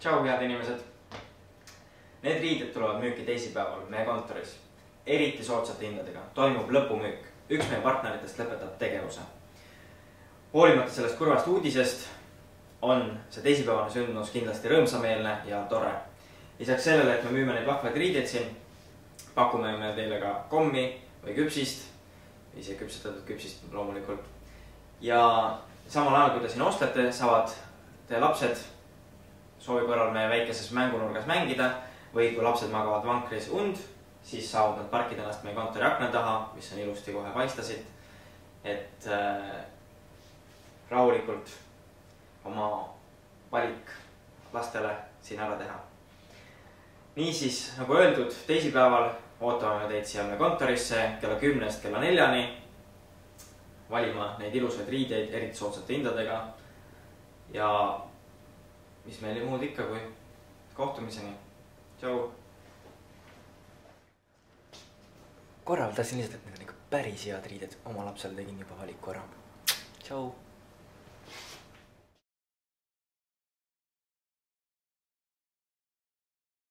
Tšau, head inimesed! Need riided tulevad müüki teisipäeval meie kontoris. Eriti soodsate hindadega. Toimub lõpumüük. Üks meie partneritest lõpetab tegevuse. Hoolimata sellest kurvast uudisest on see teisipäevane sündmus kindlasti rõõmsameelne ja tore. Lisaks sellele, et me müüme neid vahvaid riideid siin, pakume me teile ka kommi või küpsist, ise küpsetatud küpsist loomulikult. Ja samal ajal, kui te siin ostate, saavad teie lapsed soovi korral meie väikeses mängunurgas mängida või kui lapsed magavad vankris und, siis saavad nad parkida ennast meie kontori akna taha, mis on ilusti kohe paistasid, et rahulikult oma valik lastele siin ära teha. Niisiis, nagu öeldud, teisipäeval ootame teid siia meie kontorisse kella 10-st kella 4-ni valima neid ilusaid riideid eriti soodsate hindadega ja mis meil ei muud ikka kui kohtumiseni. Tšau! Korral tahtsin lihtsalt, et need on päris head riided. Oma lapsele tegin juba valiku ära. Tšau!